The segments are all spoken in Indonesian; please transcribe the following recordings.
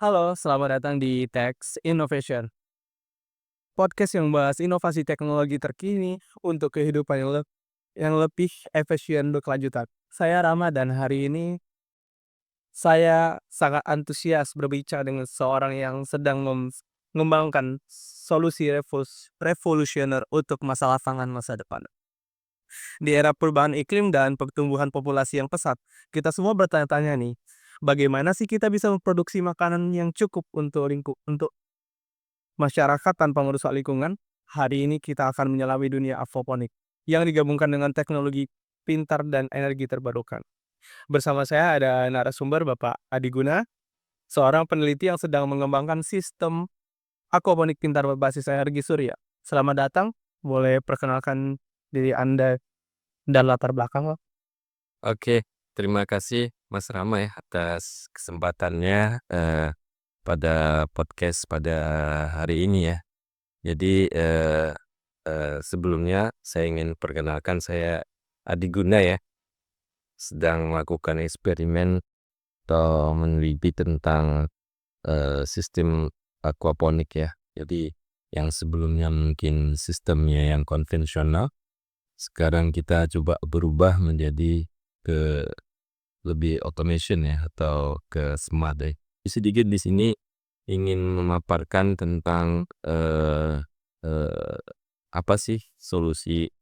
Halo, selamat datang di Tech Innovation, podcast yang membahas inovasi teknologi terkini untuk kehidupan yang lebih efisien berkelanjutan. Saya Rama dan hari ini saya sangat antusias berbicara dengan seorang yang sedang mengembangkan solusi revolusioner untuk masalah pangan masa depan. Di era perubahan iklim dan pertumbuhan populasi yang pesat, kita semua bertanya-tanya nih, bagaimana sih kita bisa memproduksi makanan yang cukup untuk masyarakat tanpa merusak lingkungan? Hari ini kita akan menyelami dunia aquaponik yang digabungkan dengan teknologi pintar dan energi terbarukan. Bersama saya ada narasumber Bapak Adi Guna, seorang peneliti yang sedang mengembangkan sistem aquaponik pintar berbasis energi surya. Selamat datang, boleh perkenalkan diri Anda dan latar belakang, Pak? Oke, terima kasih Mas Rama ya atas kesempatannya pada podcast pada hari ini ya. Jadi sebelumnya saya ingin perkenalkan saya Adi Guna ya, sedang melakukan eksperimen atau meneliti tentang sistem aquaponik ya. Jadi yang sebelumnya mungkin sistemnya yang konvensional, sekarang kita coba berubah menjadi ke lebih automation ya atau ke smart ya. Sedikit di sini ingin memaparkan tentang, eee, apa sih solusi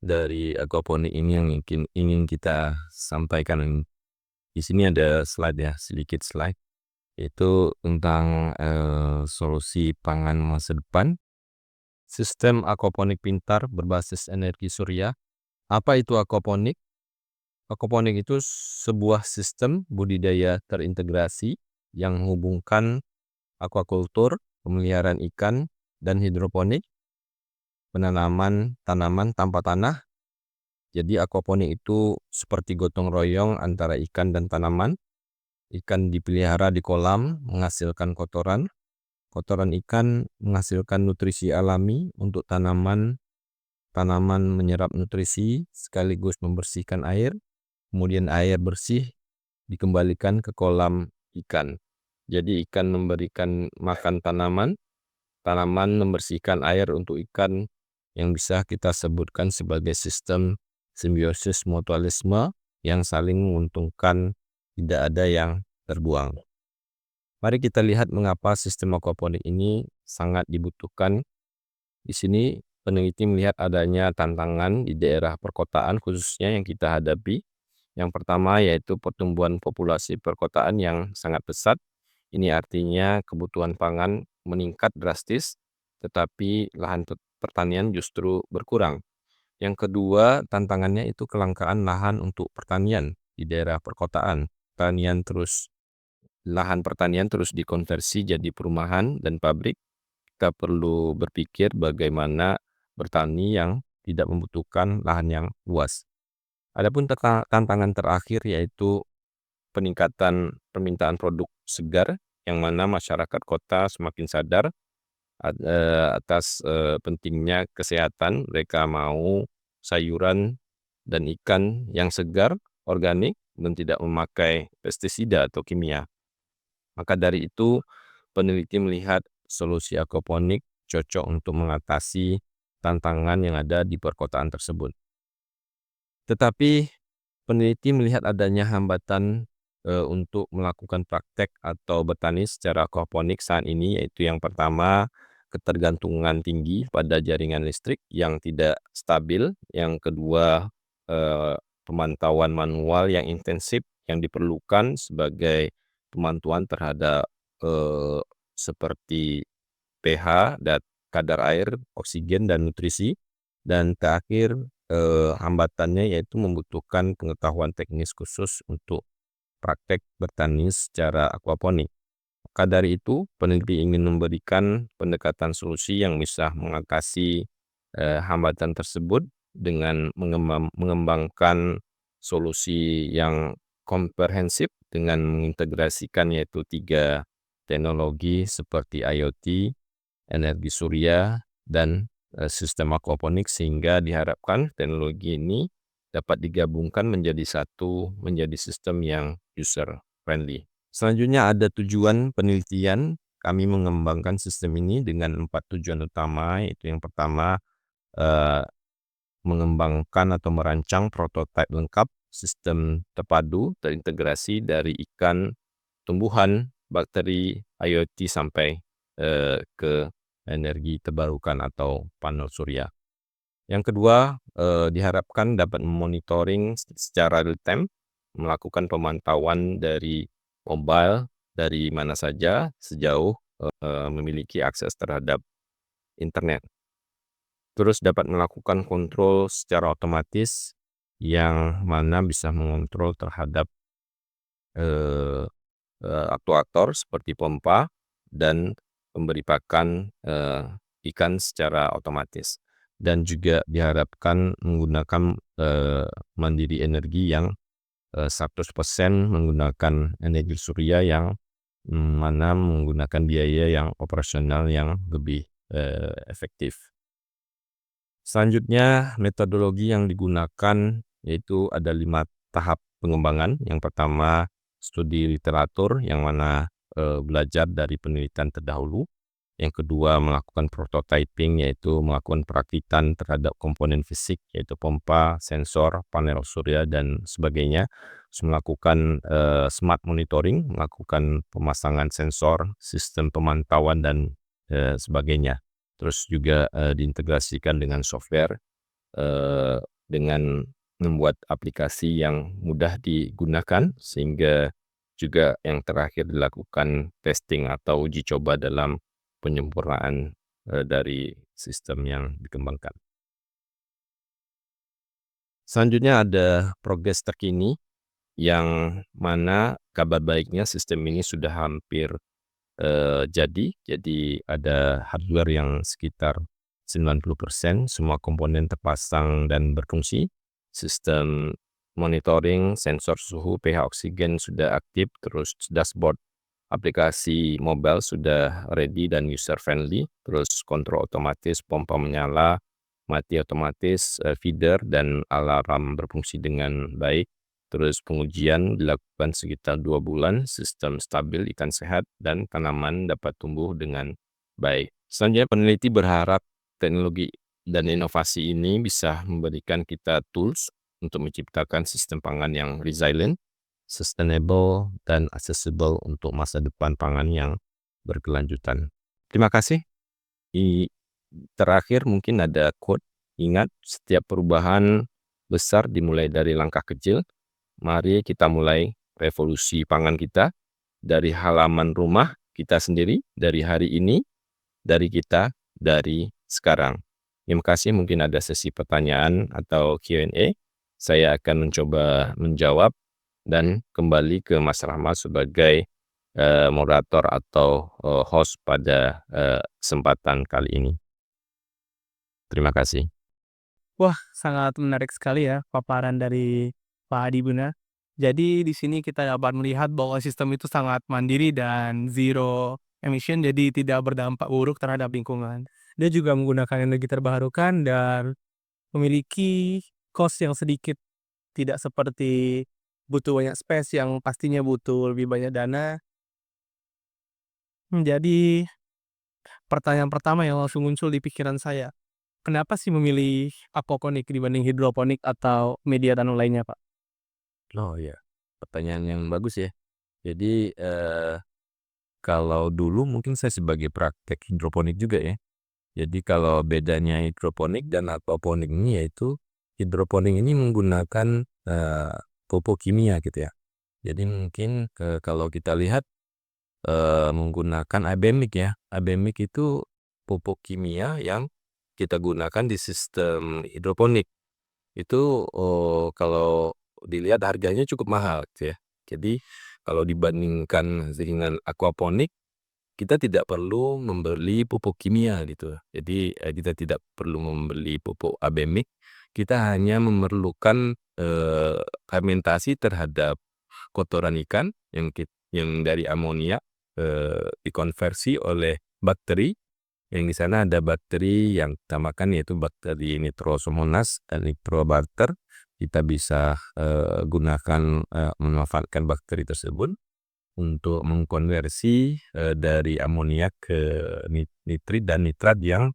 dari aquaponik ini yang ingin kita sampaikan. Di sini ada slide ya, sedikit slide, itu tentang, solusi pangan masa depan, sistem aquaponik pintar berbasis energi surya. Apa itu aquaponik? Aquaponik itu sebuah sistem budidaya terintegrasi yang menghubungkan aquaculture, pemeliharaan ikan, dan hidroponik, penanaman tanaman tanpa tanah. Jadi aquaponik itu seperti gotong royong antara ikan dan tanaman. Ikan dipelihara di kolam menghasilkan kotoran, kotoran ikan menghasilkan nutrisi alami untuk tanaman, tanaman menyerap nutrisi sekaligus membersihkan air, kemudian air bersih dikembalikan ke kolam ikan. Jadi ikan memberikan makan tanaman, tanaman membersihkan air untuk ikan, yang bisa kita sebutkan sebagai sistem simbiosis mutualisme yang saling menguntungkan, tidak ada yang terbuang. Mari kita lihat mengapa sistem aquaponik ini sangat dibutuhkan. Di sini peneliti melihat adanya tantangan di daerah perkotaan khususnya yang kita hadapi. Yang pertama yaitu pertumbuhan populasi perkotaan yang sangat pesat. Ini artinya kebutuhan pangan meningkat drastis, tetapi lahan pertanian justru berkurang. Yang kedua, tantangannya itu kelangkaan lahan untuk pertanian di daerah perkotaan. Lahan pertanian terus dikonversi jadi perumahan dan pabrik. Kita perlu berpikir bagaimana bertani yang tidak membutuhkan lahan yang luas. Adapun tantangan terakhir yaitu peningkatan permintaan produk segar, yang mana masyarakat kota semakin sadar atas pentingnya kesehatan. Mereka mau sayuran dan ikan yang segar, organik, dan tidak memakai pestisida atau kimia. Maka dari itu, peneliti melihat solusi aquaponik cocok untuk mengatasi tantangan yang ada di perkotaan tersebut. Tetapi peneliti melihat adanya hambatan untuk melakukan praktek atau bertani secara aquaponik saat ini, yaitu yang pertama, ketergantungan tinggi pada jaringan listrik yang tidak stabil. Yang kedua, pemantauan manual yang intensif yang diperlukan sebagai pemantauan terhadap seperti pH dan kadar air, oksigen, dan nutrisi. Dan terakhir, hambatannya yaitu membutuhkan pengetahuan teknis khusus untuk praktek bertani secara aquaponik. Maka dari itu, peneliti ingin memberikan pendekatan solusi yang bisa mengatasi hambatan tersebut dengan mengembangkan solusi yang komprehensif dengan mengintegrasikan yaitu 3 teknologi seperti IoT, energi surya, dan sistem aquaponik, sehingga diharapkan teknologi ini dapat digabungkan menjadi satu, menjadi sistem yang user friendly. Selanjutnya ada tujuan penelitian. Kami mengembangkan sistem ini dengan 4 tujuan utama, yaitu yang pertama, mengembangkan atau merancang prototipe lengkap sistem terpadu terintegrasi dari ikan, tumbuhan, bakteri, IoT sampai ke energi terbarukan atau panel surya. Yang kedua, diharapkan dapat memonitoring secara real time, melakukan pemantauan dari mobile dari mana saja sejauh memiliki akses terhadap internet. Terus dapat melakukan kontrol secara otomatis yang mana bisa mengontrol terhadap eh, aktuator seperti pompa dan pemberi pakan ikan secara otomatis. Dan juga diharapkan menggunakan mandiri energi yang 100% menggunakan energi surya yang mana menggunakan biaya yang operasional yang lebih efektif. Selanjutnya, metodologi yang digunakan yaitu ada 5 tahap pengembangan. Yang pertama, studi literatur yang mana belajar dari penelitian terdahulu. Yang kedua, melakukan prototyping yaitu melakukan perakitan terhadap komponen fisik yaitu pompa, sensor, panel surya dan sebagainya. Terus melakukan smart monitoring, melakukan pemasangan sensor, sistem pemantauan dan sebagainya. Terus juga diintegrasikan dengan software dengan membuat aplikasi yang mudah digunakan sehingga juga yang terakhir dilakukan testing atau uji coba dalam penyempurnaan dari sistem yang dikembangkan. Selanjutnya ada progres terkini yang mana kabar baiknya sistem ini sudah hampir jadi ada hardware yang sekitar 90% semua komponen terpasang dan berfungsi. Sistem monitoring, sensor suhu, pH oksigen sudah aktif, terus dashboard aplikasi mobile sudah ready dan user friendly, terus kontrol otomatis, pompa menyala, mati otomatis, feeder dan alarm berfungsi dengan baik. Terus pengujian dilakukan sekitar 2 bulan, sistem stabil, ikan sehat, dan tanaman dapat tumbuh dengan baik. Selanjutnya peneliti berharap teknologi dan inovasi ini bisa memberikan kita tools untuk menciptakan sistem pangan yang resilient, sustainable, dan accessible untuk masa depan pangan yang berkelanjutan. Terima kasih. Terakhir mungkin ada quote, ingat setiap perubahan besar dimulai dari langkah kecil. Mari kita mulai revolusi pangan kita dari halaman rumah kita sendiri, dari hari ini, dari kita, dari sekarang. Terima kasih, mungkin ada sesi pertanyaan atau Q&A. Saya akan mencoba menjawab dan kembali ke Mas Rahmat sebagai moderator atau host pada kesempatan kali ini. Terima kasih. Wah, sangat menarik sekali ya paparan dari Pak Adi Buna. Jadi di sini kita dapat melihat bahwa sistem itu sangat mandiri dan zero emission, jadi tidak berdampak buruk terhadap lingkungan. Dia juga menggunakan energi terbarukan dan memiliki cost yang sedikit, tidak seperti butuh banyak space yang pastinya butuh lebih banyak dana. Jadi pertanyaan pertama yang langsung muncul di pikiran saya, kenapa sih memilih aquaponik dibanding hidroponik atau media tanam lainnya, Pak? Oh ya, pertanyaan yang bagus ya. Jadi kalau dulu mungkin saya sebagai praktek hidroponik juga ya. Jadi kalau bedanya hidroponik dan aquaponik ini yaitu hidroponik ini menggunakan pupuk kimia gitu ya. Jadi mungkin kalau kita lihat menggunakan abemik ya. Abemik itu pupuk kimia yang kita gunakan di sistem hidroponik. Itu kalau dilihat harganya cukup mahal gitu ya. Jadi kalau dibandingkan dengan aquaponik, kita tidak perlu membeli pupuk kimia gitu. Jadi kita tidak perlu membeli pupuk abemik, kita hanya memerlukan fermentasi terhadap kotoran ikan yang dari amonia dikonversi oleh bakteri, yang di sana ada bakteri yang kita makan yaitu bakteri Nitrosomonas dan Nitrobacter. Kita bisa gunakan memanfaatkan bakteri tersebut. untuk mengkonversi, dari amonia ke nitrit dan nitrat yang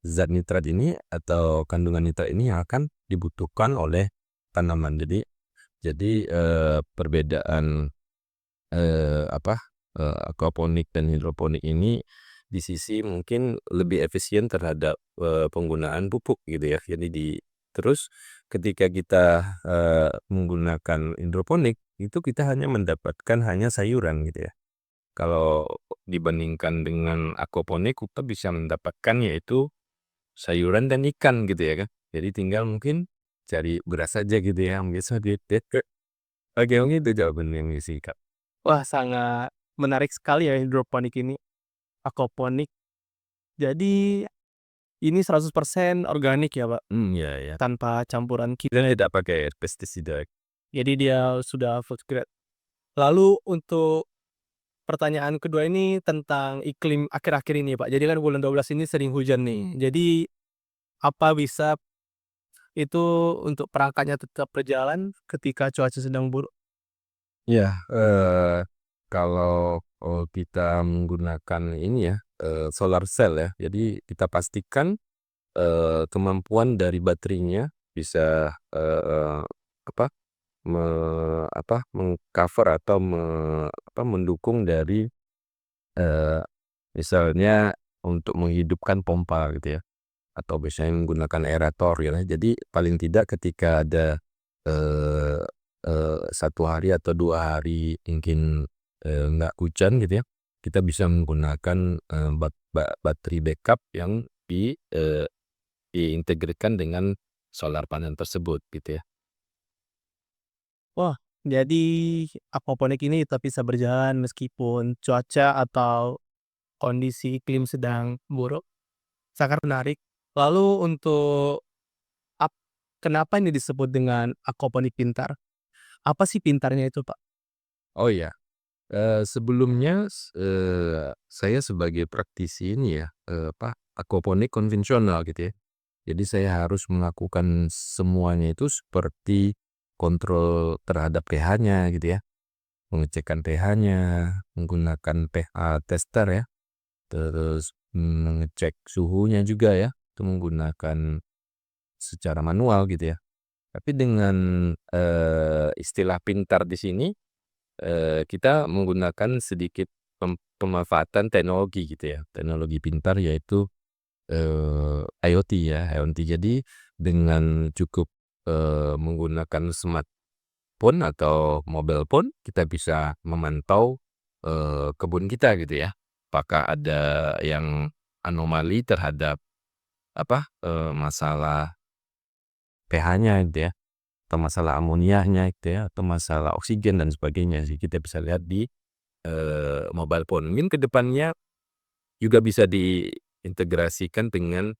zat nitrat ini atau kandungan nitrat ini yang akan dibutuhkan oleh tanaman. Jadi, perbedaan, aquaponik dan hidroponik ini di sisi mungkin lebih efisien terhadap, penggunaan pupuk gitu ya. Terus ketika kita, menggunakan hidroponik, itu kita hanya mendapatkan sayuran gitu ya. Kalau dibandingkan dengan aquaponik, kita bisa mendapatkan yaitu sayuran dan ikan gitu ya kan. Jadi tinggal mungkin cari beras saja gitu ya, bisa oke, mungkin itu jawaban yang singkat. Wah, sangat menarik sekali ya hidroponik ini, aquaponik. Jadi ini 100% organik ya, Pak, Iya ya. tanpa campuran Dan tidak pakai pestisida. jadi dia sudah food grade. Lalu untuk pertanyaan kedua ini tentang iklim akhir-akhir ini, Pak. Jadi kan bulan 12 ini sering hujan nih. Jadi apa bisa itu untuk perangkatnya tetap berjalan ketika cuaca sedang buruk? Iya, kalau, kita menggunakan ini ya, solar cell ya, jadi kita pastikan, kemampuan dari baterainya bisa, apa, me meng-cover atau mendukung dari, eee, misalnya untuk menghidupkan pompa gitu ya, atau biasanya menggunakan aerator ya. Jadi paling tidak ketika ada, eee 1 hari atau 2 hari mungkin, nggak hujan gitu ya, kita bisa menggunakan, baterai backup yang diintegrasikan dengan solar panel tersebut gitu ya. Wah, jadi aquaponik ini tetap bisa berjalan meskipun cuaca atau kondisi iklim sedang buruk. Sangat menarik. Lalu untuk ap kenapa ini disebut dengan aquaponik pintar? Apa sih pintarnya itu, Pak? Oh iya, sebelumnya saya sebagai praktisi ini ya, aquaponik konvensional gitu ya. Jadi saya harus melakukan semuanya itu seperti kontrol terhadap pH-nya gitu ya, pengecekan pH-nya, menggunakan pH tester ya, terus mengecek suhunya juga ya, itu menggunakan secara manual gitu ya. Tapi dengan, istilah pintar di sini, kita menggunakan sedikit pemanfaatan teknologi gitu ya, teknologi pintar yaitu IoT ya, IoT. Jadi dengan cukup, menggunakan smartphone atau mobile phone, kita bisa memantau, kebun kita gitu ya. Apakah ada yang anomali terhadap masalah pH-nya gitu ya, atau masalah amonianya gitu ya, atau masalah oksigen dan sebagainya sih, kita bisa lihat di, mobile phone. Mungkin ke depannya juga bisa diintegrasikan dengan,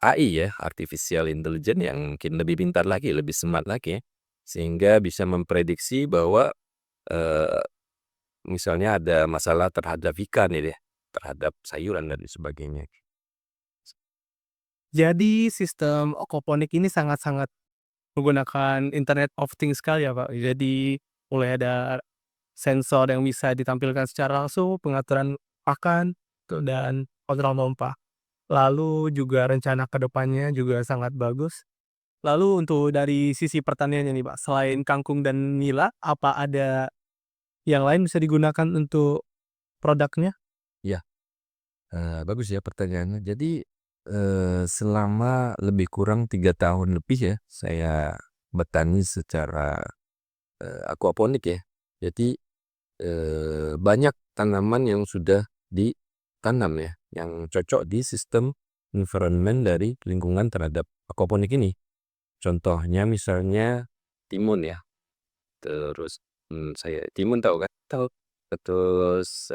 AI ya, artificial intelligence yang mungkin lebih pintar lagi, lebih smart lagi ya, sehingga bisa memprediksi bahwa, eee, misalnya ada masalah terhadap ikan ini ya, terhadap sayuran dan sebagainya. Jadi sistem aquaponik ini sangat-sangat menggunakan Internet of Things sekali ya, Pak. Jadi mulai ada sensor yang bisa ditampilkan secara langsung, pengaturan pakan, tuh, dan kontrol pompa. Lalu juga rencana ke depannya juga sangat bagus. Lalu untuk dari sisi pertaniannya nih, Pak, selain kangkung dan nila, apa ada yang lain bisa digunakan untuk produknya? Ya, bagus ya pertanyaannya. Jadi, selama lebih kurang 3 tahun lebih ya, saya bertani secara, aquaponik ya. Jadi, banyak tanaman yang sudah ditanam ya, yang cocok di sistem environment dari lingkungan terhadap aquaponik ini. Contohnya misalnya timun ya, terus, saya timun tahu kan? Tahu. Terus,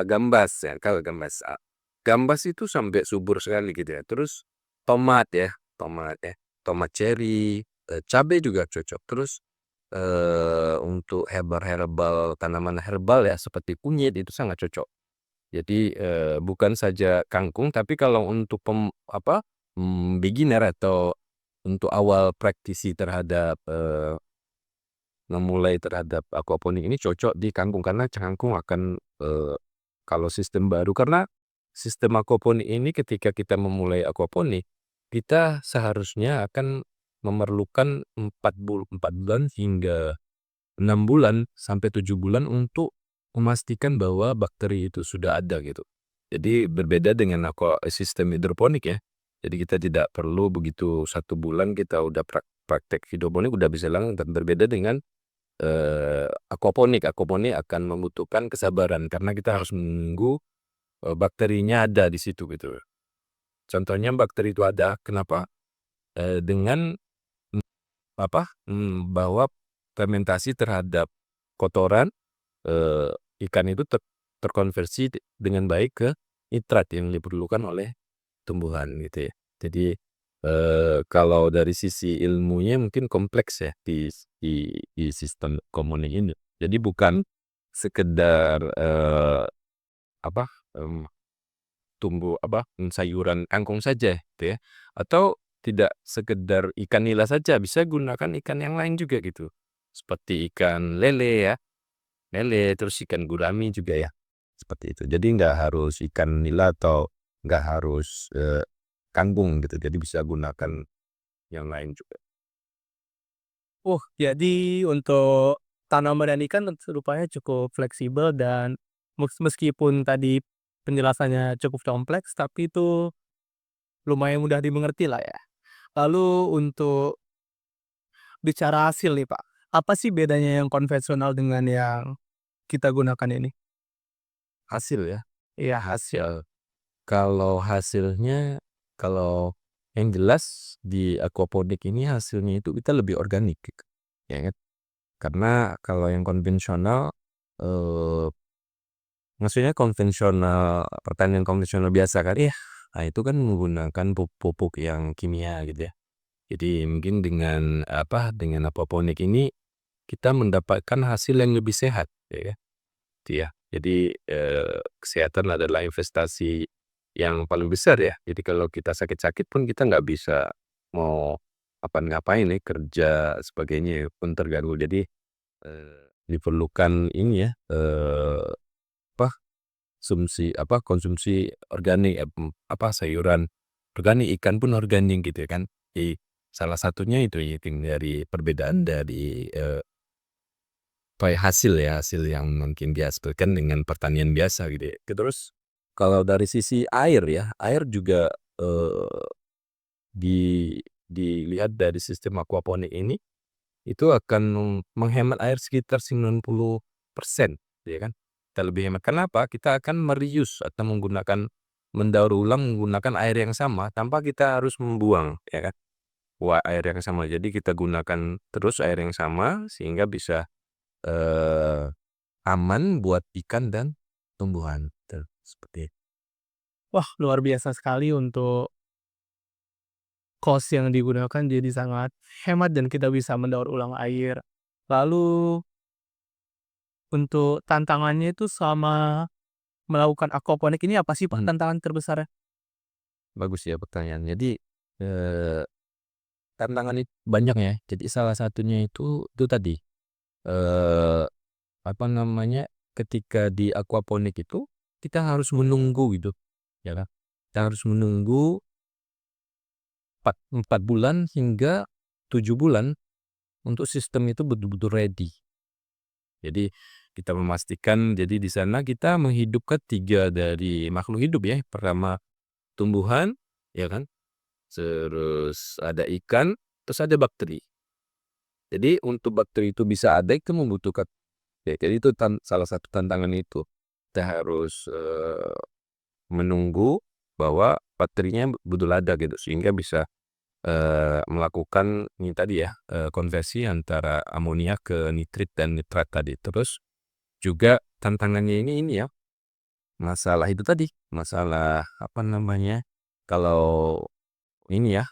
gambas ya, kalau gambas, gambas itu sampai subur sekali gitu ya. Terus tomat ya, tomat cherry, cabai juga cocok. Terus, untuk herbal-herbal, tanaman herbal ya seperti kunyit itu sangat cocok. Jadi, bukan saja kangkung, tapi kalau untuk beginner atau untuk awal praktisi terhadap, memulai terhadap aquaponik ini cocok di kangkung karena kangkung akan, kalau sistem baru karena sistem aquaponik ini ketika kita memulai aquaponik, kita seharusnya akan memerlukan 4 bulan hingga 6 bulan sampai 7 bulan untuk memastikan bahwa bakteri itu sudah ada gitu. Jadi berbeda dengan sistem hidroponik ya. Jadi kita tidak perlu begitu 1 bulan kita udah praktek hidroponik udah bisa langsung dan berbeda dengan aquaponik. Aquaponik akan membutuhkan kesabaran karena kita harus menunggu, bakterinya ada di situ gitu. Contohnya bakteri itu ada kenapa? Dengan bahwa fermentasi terhadap kotoran, ikan itu terkonversi dengan baik ke nitrat yang diperlukan oleh tumbuhan gitu ya. Jadi, kalau dari sisi ilmunya mungkin kompleks ya di sistem komunik ini. Jadi bukan sekedar, apa, mmm, sayuran kangkung saja gitu ya, atau tidak sekedar ikan nila saja, bisa gunakan ikan yang lain juga gitu. Seperti ikan lele ya, terus ikan gurami juga ya, seperti itu. Jadi nggak harus ikan nila atau nggak harus, kangkung gitu, jadi bisa gunakan yang lain juga. Jadi untuk tanaman dan ikan rupanya cukup fleksibel dan meskipun tadi penjelasannya cukup kompleks, tapi itu lumayan mudah dimengerti lah ya. Lalu untuk bicara hasil nih, Pak, apa sih bedanya yang konvensional dengan yang kita gunakan ini? Hasil ya, Iya, hasil. hasil. Kalau hasilnya, kalau yang jelas di aquaponik ini hasilnya itu kita lebih organik gitu, ya kan. Karena kalau yang konvensional, eee, maksudnya konvensional pertanian konvensional biasa kan ya, nah itu kan menggunakan pupuk yang kimia gitu ya. Jadi mungkin dengan dengan aquaponik ini kita mendapatkan hasil yang lebih sehat ya kan, gitu ya. Jadi, kesehatan adalah investasi yang paling besar ya. Jadi kalau kita sakit-sakit pun kita nggak bisa mau ngapain ya, kerja sebagainya pun terganggu. Jadi, diperlukan ini ya, apa, konsumsi organik, sayuran organik, ikan pun organik gitu ya kan. Jadi salah satunya itu ya dari perbedaan dari, hasil ya, hasil yang mungkin dihasilkan dengan pertanian biasa gitu ya. Terus kalau dari sisi air ya, air juga, di dilihat dari sistem aquaponik ini, itu akan menghemat air sekitar 90% ya kan. Kita lebih hemat, kenapa? Kita akan atau mendaur ulang menggunakan air yang sama tanpa kita harus membuang ya kan, air yang sama. Jadi kita gunakan terus air yang sama sehingga bisa, eee, aman buat ikan dan tumbuhan, seperti itu. Wah, luar biasa sekali untuk cost yang digunakan jadi sangat hemat dan kita bisa mendaur ulang air. Lalu untuk tantangannya itu selama melakukan aquaponik ini apa sih, Pak, Mhm, tantangan terbesarnya? bagus ya pertanyaan. Jadi, eee, tantangan banyak ya. Jadi salah satunya itu tadi, eee, ketika di aquaponik itu kita harus menunggu gitu, ya kan. Kita harus menunggu 4 bulan hingga 7 bulan untuk sistem itu betul-betul ready. Jadi kita memastikan jadi di sana kita menghidupkan 3 dari makhluk hidup ya. Pertama tumbuhan, ya kan, terus ada ikan, terus ada bakteri. Jadi untuk bakteri itu bisa ada itu membutuhkan jadi itu salah satu tantangan itu. Kita harus, menunggu bahwa baterinya betul ada gitu sehingga bisa, melakukan ini tadi ya, konversi antara amonia ke nitrit dan nitrat tadi. Terus juga tantangannya ini ya, masalah itu tadi, masalah kalau ini ya,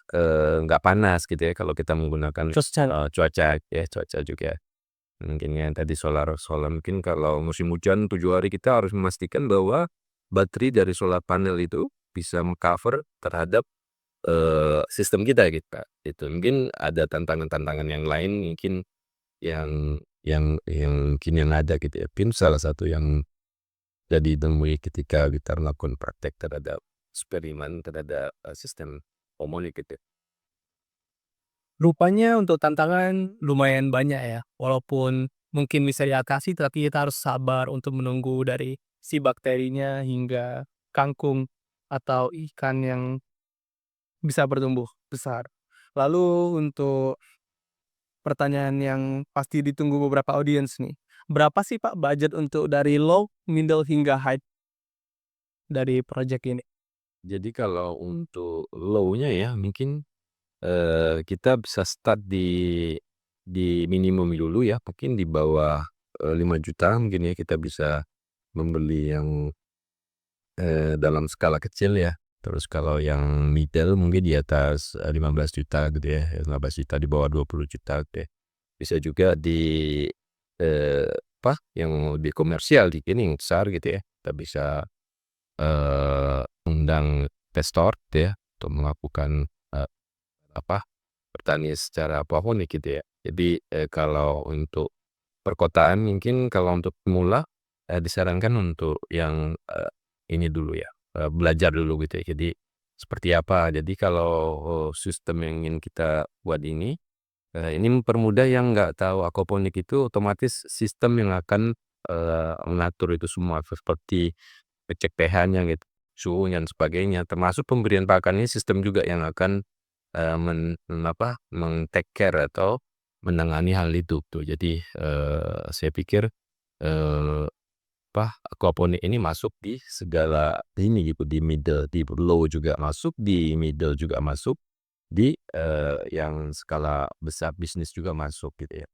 nggak panas gitu ya kalau kita menggunakan, Cuaca. cuaca juga. Mungkin yang tadi solar solar mungkin kalau musim hujan 7 hari kita harus memastikan bahwa baterai dari solar panel itu bisa meng-cover terhadap, sistem kita gitu, Kak, itu. Mungkin ada tantangan-tantangan yang lain mungkin yang yang ada gitu ya. Mungkin salah satu yang jadi ditemui ketika kita melakukan praktek terhadap eksperimen terhadap, sistem harmonik gitu. Rupanya untuk tantangan lumayan banyak ya, walaupun mungkin bisa diatasi tapi kita harus sabar untuk menunggu dari si bakterinya hingga kangkung atau ikan yang bisa bertumbuh besar. Lalu untuk pertanyaan yang pasti ditunggu beberapa audiens nih, berapa sih Pak budget untuk dari low, middle, hingga high dari project ini? Jadi kalau untuk low-nya ya mungkin, kita bisa start di minimum dulu ya, mungkin di bawah, 5 juta mungkin ya kita bisa membeli yang, dalam skala kecil ya. Terus kalau yang middle mungkin di atas, 15 juta gitu ya, 15 juta di bawah 20 juta gitu ya. Bisa juga di, yang lebih komersial dikit nih, yang besar gitu ya. Kita bisa, undang investor gitu ya, untuk melakukan, apa, bertani secara aquaponik gitu ya. Jadi, kalau untuk perkotaan mungkin kalau untuk pemula, disarankan untuk yang, ini dulu ya, belajar dulu gitu ya. Jadi seperti apa, jadi kalau, sistem yang ingin kita buat ini mempermudah yang nggak tahu aquaponik itu otomatis sistem yang akan, mengatur itu semua seperti ngecek pH-nya gitu, suhunya dan sebagainya, termasuk pemberian pakan ini sistem juga yang akan, meng-take care atau menangani hal itu tuh. Jadi, saya pikir, eee, aquaponik ini masuk di segala ini gitu, di middle, di low juga masuk, di middle juga masuk, di, yang skala besar bisnis juga masuk gitu ya.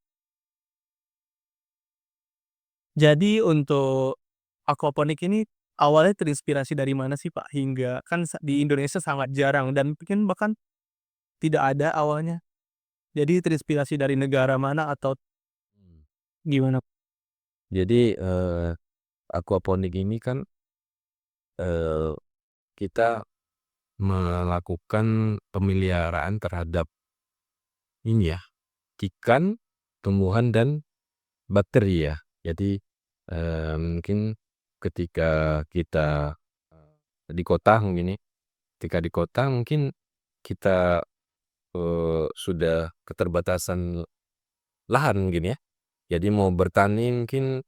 Jadi untuk aquaponik ini awalnya terinspirasi dari mana sih Pak? Hingga kan di Indonesia sangat jarang dan mungkin bahkan tidak ada awalnya. Jadi terinspirasi dari negara mana atau Mmm. gimana? Jadi, aquaponik ini kan, eee, kita melakukan pemeliharaan terhadap ini ya, ikan, tumbuhan, dan bakteri ya. Jadi, mungkin ketika kita, di kota mungkin ya, ketika di kota mungkin kita, sudah keterbatasan lahan mungkin ya. Jadi mau bertani mungkin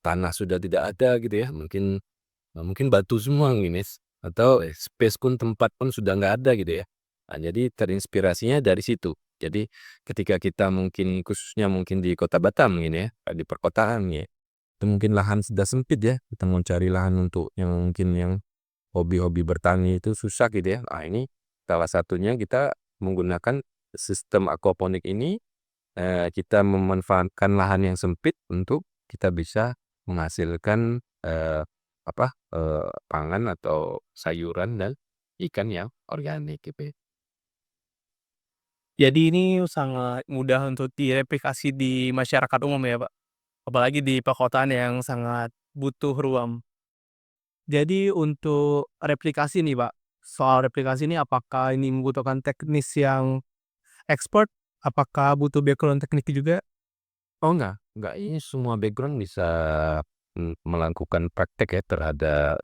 tanah sudah tidak ada gitu ya, mungkin batu semua mungkin ya, atau space pun tempat pun sudah nggak ada gitu ya. Nah, jadi terinspirasinya dari situ. Jadi ketika kita mungkin khususnya mungkin di Kota Batam mungkin ya, di perkotaan ya, itu mungkin lahan sudah sempit ya, kita mau cari lahan untuk yang mungkin yang hobi-hobi bertani itu susah gitu ya. Nah, ini salah satunya kita menggunakan sistem aquaponik ini, kita memanfaatkan lahan yang sempit untuk kita bisa menghasilkan, pangan atau sayuran dan ikan yang organik gitu ya. Jadi ini sangat mudah untuk direplikasi di masyarakat umum ya Pak? Apalagi di perkotaan yang sangat butuh ruang. Jadi untuk replikasi nih Pak, soal replikasi ini apakah ini membutuhkan teknis yang expert? Apakah butuh background teknik juga? Oh enggak, ini semua background bisa, melakukan praktek ya terhadap,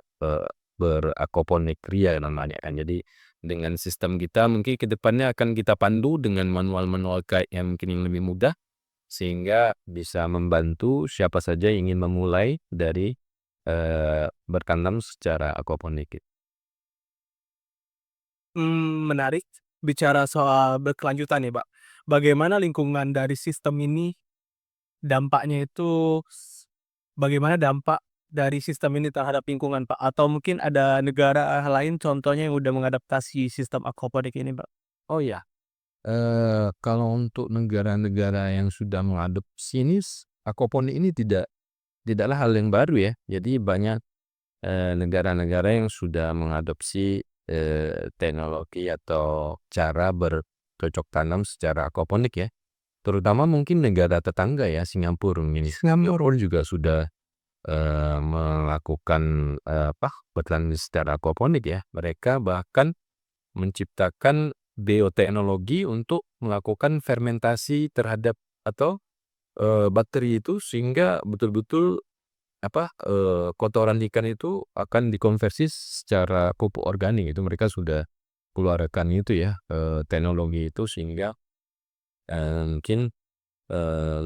beraquaponik ria namanya kan. Jadi dengan sistem kita mungkin ke depannya akan kita pandu dengan manual-manual guide yang mungkin yang lebih mudah, sehingga bisa membantu siapa saja yang ingin memulai dari, bertanam secara aquaponik. Menarik. Bicara soal berkelanjutan nih, Pak. Bagaimana lingkungan dari sistem ini dampaknya itu bagaimana dampak dari sistem ini terhadap lingkungan, Pak? Atau mungkin ada negara lain contohnya yang udah mengadaptasi sistem aquaponik ini, Pak? Oh ya, kalau untuk negara-negara yang sudah mengadopsi ini aquaponik ini tidaklah hal yang baru ya. Jadi banyak, negara-negara yang sudah mengadopsi, teknologi atau cara bercocok tanam secara aquaponik ya. Terutama mungkin negara tetangga ya, Singapura mungkin. Singapura. Singapura juga sudah, melakukan, bertani secara aquaponik ya. Mereka bahkan menciptakan bioteknologi untuk melakukan fermentasi terhadap atau, bakteri itu sehingga betul-betul kotoran ikan itu akan dikonversi secara pupuk organik. Itu mereka sudah keluarkan itu ya, teknologi itu sehingga, mungkin,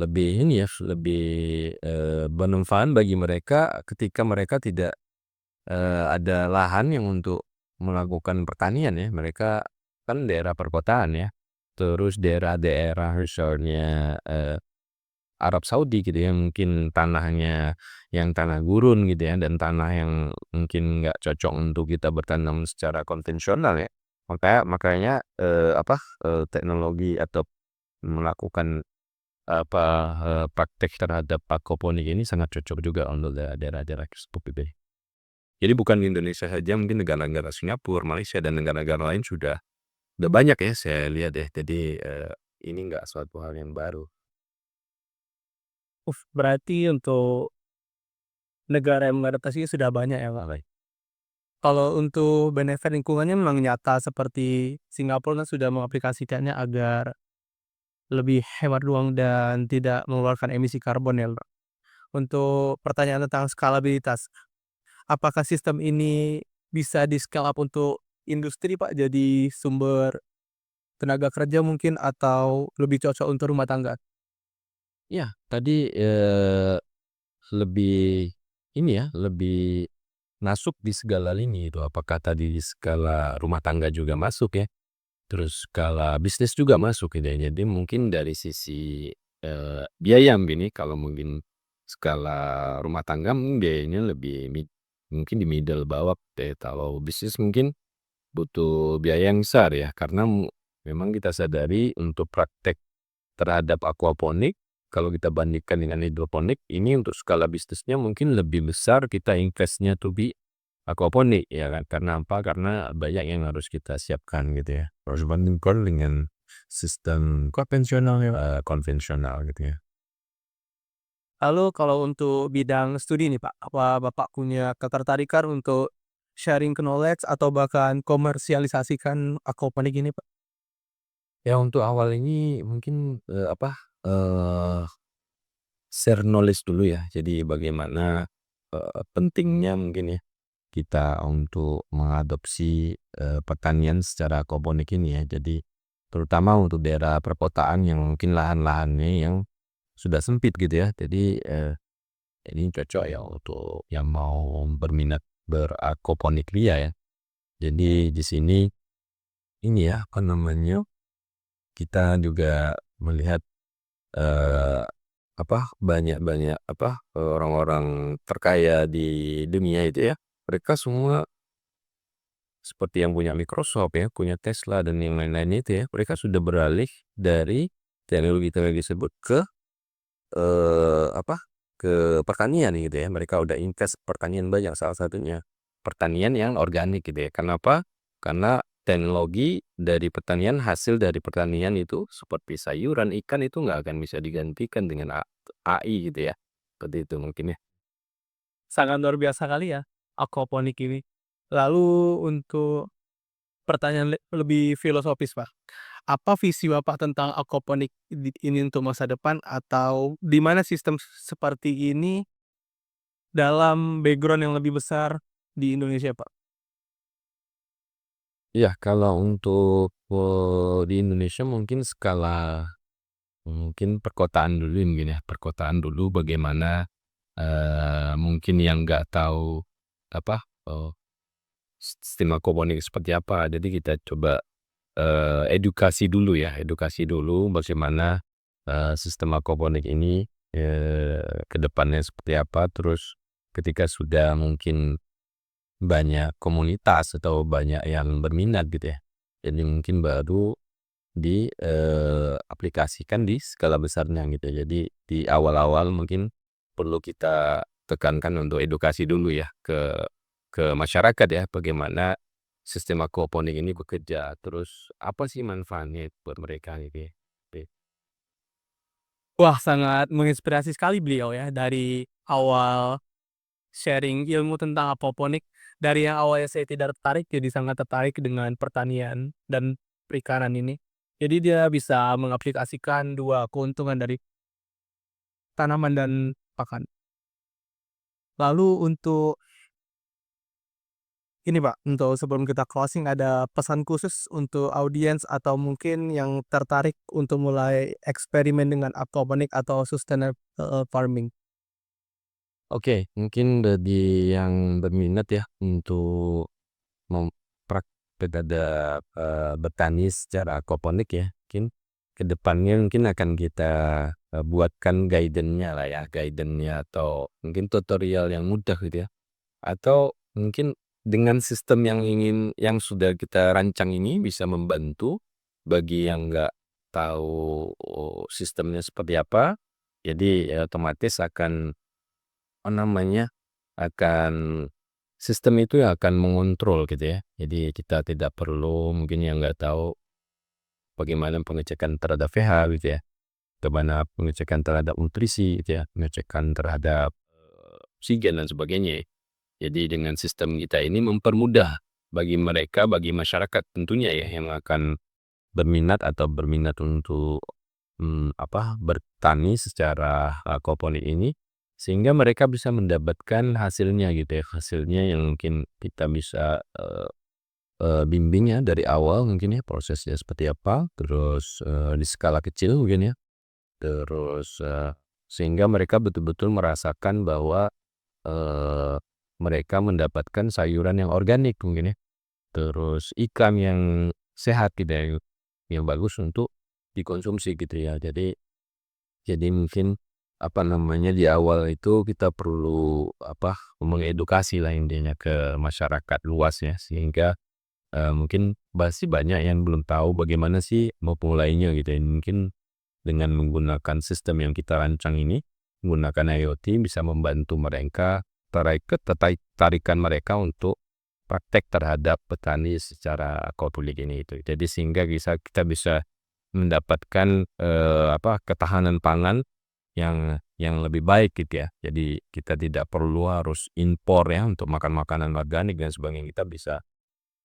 lebih ini ya, lebih, bermanfaat bagi mereka ketika mereka tidak, ada lahan yang untuk melakukan pertanian ya. Mereka kan daerah perkotaan ya, terus daerah-daerah misalnya, Arab Saudi gitu ya, mungkin tanahnya yang tanah gurun gitu ya, dan tanah yang mungkin nggak cocok untuk kita bertanam secara konvensional ya. Makanya, teknologi atau melakukan praktek terhadap aquaponik ini sangat cocok juga untuk daerah-daerah seperti itu. Jadi bukan di Indonesia saja, mungkin negara-negara Singapura, Malaysia, dan negara-negara lain udah banyak ya saya lihat ya. Jadi, ini nggak suatu hal yang baru. Berarti untuk negara yang mengadaptasinya sudah banyak ya, Pak? Baik. Kalau untuk benefit lingkungannya memang nyata seperti Singapura kan sudah mengaplikasikannya agar lebih hemat ruang dan tidak mengeluarkan emisi karbon ya, Pak. Untuk pertanyaan tentang skalabilitas, apakah sistem ini bisa di-scale up untuk industri, Pak, jadi sumber tenaga kerja mungkin atau lebih cocok untuk rumah tangga? Iya, tadi, lebih ini ya, lebih masuk di segala lini itu. Apakah tadi di skala rumah tangga juga masuk ya, terus skala bisnis juga masuk gitu ya. Jadi mungkin dari sisi, biaya begini kalau mungkin skala rumah tangga mungkin biayanya lebih mungkin di middle bawah deh. Kalau bisnis mungkin butuh biaya yang besar ya, karena memang kita sadari untuk praktek terhadap aquaponik, kalau kita bandingkan dengan hidroponik, ini untuk skala bisnisnya mungkin lebih besar kita investnya tuh di aquaponik ya kan. Karena apa? Karena banyak yang harus kita siapkan gitu ya. Harus bandingkan dengan sistem Konvensional ya, Pak. konvensional gitu ya. Lalu kalau untuk bidang studi nih, Pak, apa Bapak punya ketertarikan untuk sharing knowledge atau bahkan komersialisasikan aquaponik ini, Pak? Ya untuk awal ini mungkin, eee, share knowledge dulu ya. Jadi bagaimana, pentingnya mungkin ya kita untuk mengadopsi, pertanian secara aquaponik ini ya. Jadi terutama untuk daerah perkotaan yang mungkin lahan-lahannya yang sudah sempit gitu ya. Jadi, ini cocok ya untuk yang mau berminat beraquaponik ria ya. Jadi di sini ini ya, apa namanya, kita juga melihat, eee, banyak-banyak orang-orang terkaya di dunia itu ya, mereka semua seperti yang punya Microsoft ya, punya Tesla dan yang lain-lainnya itu ya, mereka sudah beralih dari teknologi-teknologi tersebut ke, eee, apa, ke pertanian gitu ya. Mereka udah invest pertanian banyak, salah satunya pertanian yang organik gitu ya. Kenapa? Karena teknologi dari pertanian, hasil dari pertanian itu seperti sayuran, ikan itu nggak akan bisa digantikan dengan AI gitu ya. Seperti itu mungkin ya. Sangat luar biasa kali ya, aquaponik ini. Lalu untuk pertanyaan lebih filosofis, Pak. Apa visi Bapak tentang aquaponik ini untuk masa depan atau di mana sistem seperti ini dalam background yang lebih besar di Indonesia, Pak? Iya, kalau untuk, di Indonesia mungkin skala mungkin perkotaan dulu mungkin ya, perkotaan dulu bagaimana, mungkin yang nggak tahu apa, sistem aquaponik seperti apa. Jadi kita coba, edukasi dulu ya, edukasi dulu bagaimana, sistem aquaponik ini, ke depannya seperti apa. Terus ketika sudah mungkin banyak komunitas atau banyak yang berminat gitu ya, jadi mungkin baru aplikasikan di skala besarnya gitu. Jadi di awal-awal mungkin perlu kita tekankan untuk edukasi dulu ya ke masyarakat ya, bagaimana sistem aquaponik ini bekerja, terus apa sih manfaatnya buat mereka gitu ya. Wah, sangat menginspirasi sekali beliau ya, dari awal sharing ilmu tentang aquaponik, dari yang awalnya saya tidak tertarik jadi sangat tertarik dengan pertanian dan perikanan ini. Jadi dia bisa mengaplikasikan 2 keuntungan dari tanaman dan pakan. Lalu untuk ini Pak, untuk sebelum kita closing ada pesan khusus untuk audiens atau mungkin yang tertarik untuk mulai eksperimen dengan aquaponik atau sustainable farming? Oke, mungkin bagi yang berminat ya untuk mempraktek bertani secara aquaponik ya, mungkin ke depannya mungkin akan kita, buatkan guidance-nya lah ya, guidance-nya atau mungkin tutorial yang mudah gitu ya. Atau mungkin dengan sistem yang sudah kita rancang ini bisa membantu bagi yang nggak tahu sistemnya seperti apa, jadi ya otomatis akan, apa namanya, akan sistem itu ya akan mengontrol gitu ya. Jadi kita tidak perlu mungkin yang nggak tahu bagaimana pengecekan terhadap pH gitu ya, bagaimana pengecekan terhadap nutrisi gitu ya, pengecekan terhadap, oksigen dan sebagainya. Jadi dengan sistem kita ini mempermudah bagi mereka, bagi masyarakat tentunya ya yang akan berminat untuk, bertani secara aquaponik ini, sehingga mereka bisa mendapatkan hasilnya gitu ya, hasilnya yang mungkin kita bisa, bimbing ya dari awal mungkin ya prosesnya seperti apa, terus, di skala kecil mungkin ya, terus, sehingga mereka betul-betul merasakan bahwa, eee, mereka mendapatkan sayuran yang organik mungkin ya, terus ikan yang sehat gitu ya, yang bagus untuk dikonsumsi gitu ya. Jadi mungkin, apa namanya, di awal itu kita perlu, mengedukasi lah intinya ke masyarakat luas ya, sehingga, mungkin masih banyak yang belum tahu bagaimana sih memulainya gitu ya. Mungkin dengan menggunakan sistem yang kita rancang ini, menggunakan IoT bisa membantu mereka tarikan mereka untuk praktek terhadap petani secara aquaponik ini itu. Jadi sehingga kita bisa mendapatkan, ketahanan pangan yang lebih baik gitu ya. Jadi kita tidak perlu harus impor ya untuk makan makanan organik dan sebagainya, kita bisa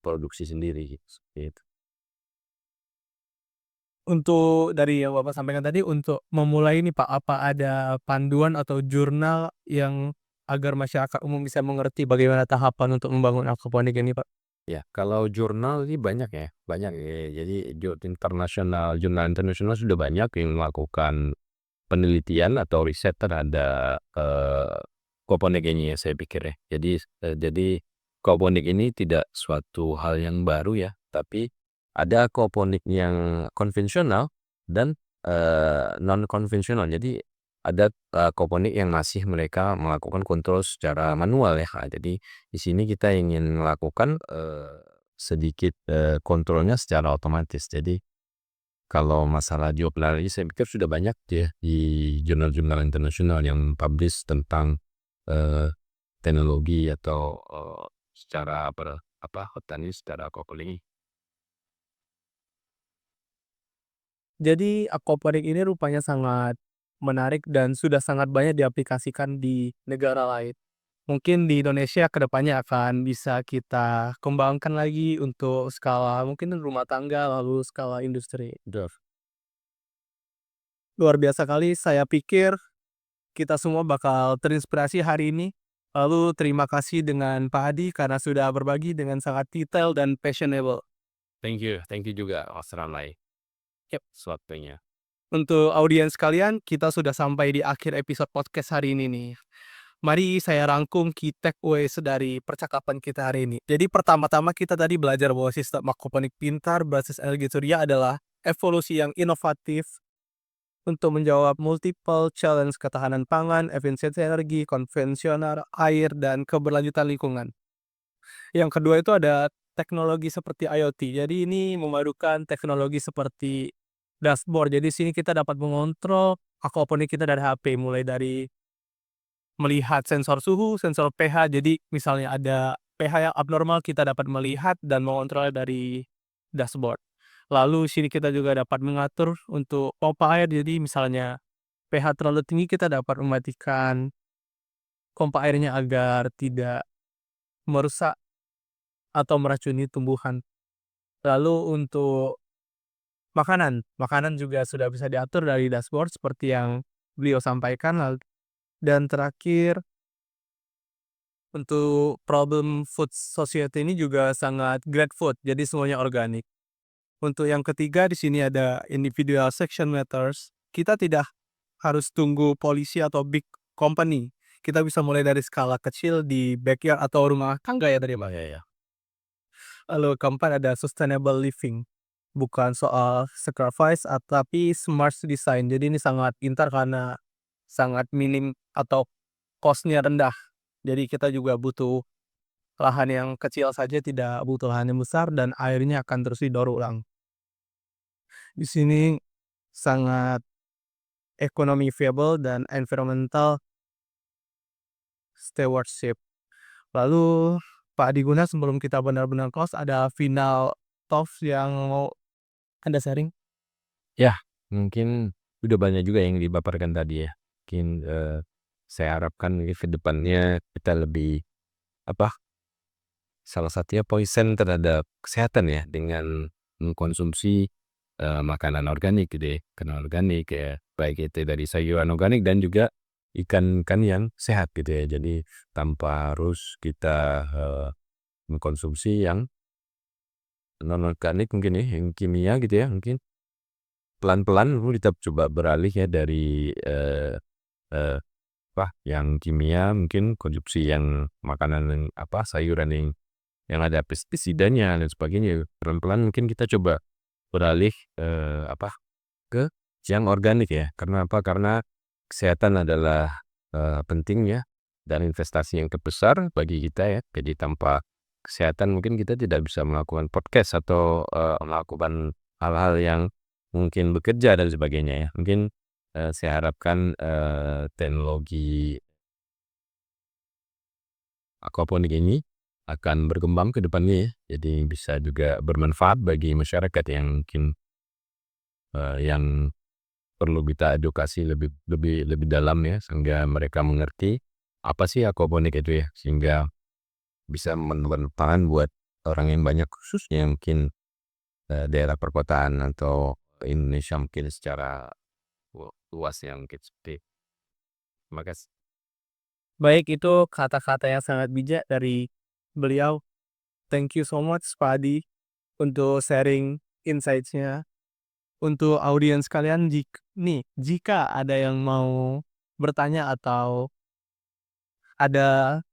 produksi sendiri gitu, seperti itu. Untuk dari yang Bapak sampaikan tadi untuk memulai ini Pak, apa ada panduan atau jurnal yang agar masyarakat umum bisa mengerti bagaimana tahapan untuk membangun aquaponik ini Pak? Ya, kalau jurnal ini banyak ya. Jadi jurnal internasional sudah banyak yang melakukan penelitian atau riset terhadap, aquaponik ini ya saya pikir ya. Jadi aquaponik ini tidak suatu hal yang baru ya, tapi ada aquaponik yang konvensional dan, non konvensional. Jadi ada, aquaponik yang masih mereka melakukan kontrol secara manual ya. Jadi di sini kita ingin melakukan, sedikit, kontrolnya secara otomatis. Jadi kalau masalah jurnal ini saya pikir sudah banyak ya di jurnal-jurnal internasional yang publish tentang, eee, teknologi atau, secara petani secara aquaponik. Jadi aquaponik ini rupanya sangat menarik dan sudah sangat banyak diaplikasikan di negara lain. Mungkin di Indonesia ke depannya akan bisa kita kembangkan lagi untuk skala mungkin rumah tangga lalu skala industri. Betul. Luar biasa kali, saya pikir kita semua bakal terinspirasi hari ini. Lalu terima kasih dengan Pak Hadi karena sudah berbagi dengan sangat detail dan passionable. Thank you juga Mas Ramai, Yap. waktunya. Untuk audiens kalian, kita sudah sampai di akhir episode podcast hari ini nih. Mari saya rangkum key takeaways dari percakapan kita hari ini. Jadi pertama-tama kita tadi belajar bahwa sistem aquaponik pintar berbasis energi surya adalah evolusi yang inovatif untuk menjawab multiple challenge ketahanan pangan, efisiensi energi, konvensional, air, dan keberlanjutan lingkungan. Yang kedua itu ada teknologi seperti IoT. Jadi ini memadukan teknologi seperti dashboard. Jadi sini kita dapat mengontrol aquaponik kita dari HP, mulai dari melihat sensor suhu, sensor pH. Jadi misalnya ada pH yang abnormal kita dapat melihat dan mengontrolnya dari dashboard. Lalu sini kita juga dapat mengatur untuk pompa air. Jadi misalnya pH terlalu tinggi kita dapat mematikan pompa airnya agar tidak merusak atau meracuni tumbuhan. Lalu untuk makanan juga sudah bisa diatur dari dashboard seperti yang beliau sampaikan. Dan terakhir, untuk problem food society ini juga sangat great food, jadi semuanya organik. Untuk yang ketiga di sini ada individual section matters. Kita tidak harus tunggu polisi atau big company. Kita bisa mulai dari skala kecil di backyard atau rumah tangga ya tadi, Pak. Ya, ya. Lalu keempat ada sustainable living. Bukan soal sacrifice tapi smart design. Jadi ini sangat pintar karena sangat minim atau cost-nya rendah. Jadi kita juga butuh lahan yang kecil saja, tidak butuh lahan yang besar dan airnya akan terus didaur ulang. Di sini sangat economy viable dan environmental stewardship. Lalu Pak Adiguna, sebelum kita benar-benar close, ada final thoughts yang mau Anda sharing? Ya, mungkin udah banyak juga yang dipaparkan tadi ya. Mungkin, saya harapkan ke depannya kita lebih, salah satunya concern terhadap kesehatan ya, dengan mengkonsumsi, makanan organik gitu ya, makanan organik ya, baik itu dari sayuran organik dan juga ikan-ikan yang sehat gitu ya. Jadi tanpa harus kita, mengkonsumsi yang non-organik mungkin ya, yang kimia gitu ya, mungkin pelan-pelan kita coba beralih ya dari, eee, yang kimia, mungkin konsumsi yang makanan yang sayuran yang ada pestisidanya dan sebagainya. Pelan-pelan mungkin kita coba beralih, ke yang organik ya. Karena apa? Karena kesehatan adalah, penting ya, dan investasi yang terbesar bagi kita ya. Jadi tanpa kesehatan mungkin kita tidak bisa melakukan podcast atau, melakukan hal-hal yang mungkin bekerja dan sebagainya ya. Mungkin, saya harapkan, teknologi aquaponik ini akan berkembang ke depannya ya. Jadi bisa juga bermanfaat bagi masyarakat yang mungkin, yang perlu kita edukasi lebih lebih lebih dalam ya, sehingga mereka mengerti apa sih aquaponik itu ya, sehingga bisa bermanfaat buat orang yang banyak, khususnya mungkin, daerah perkotaan atau Indonesia mungkin secara luas ya, mungkin seperti itu. Terima kasih. Baik, itu kata-kata yang sangat bijak dari beliau. Thank you so much Pak Adi untuk sharing insights-nya. Untuk audiens kalian, jika ada yang mau bertanya atau ada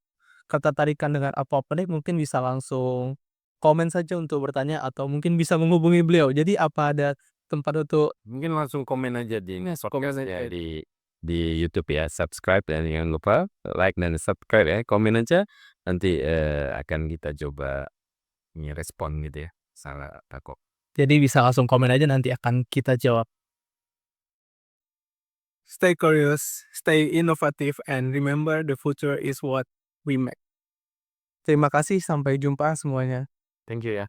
ketertarikan dengan aquaponik, mungkin bisa langsung komen saja untuk bertanya atau mungkin bisa menghubungi beliau. Jadi apa ada tempat untuk Mungkin langsung komen aja di komen podcast-nya aja? di YouTube ya, subscribe dan jangan lupa like dan subscribe ya, komen aja nanti, akan kita coba respon gitu ya, salah takut. Jadi bisa langsung komen aja, nanti akan kita jawab. Stay curious, stay innovative, and remember the future is what we make. Terima kasih, sampai jumpa semuanya. Thank you ya.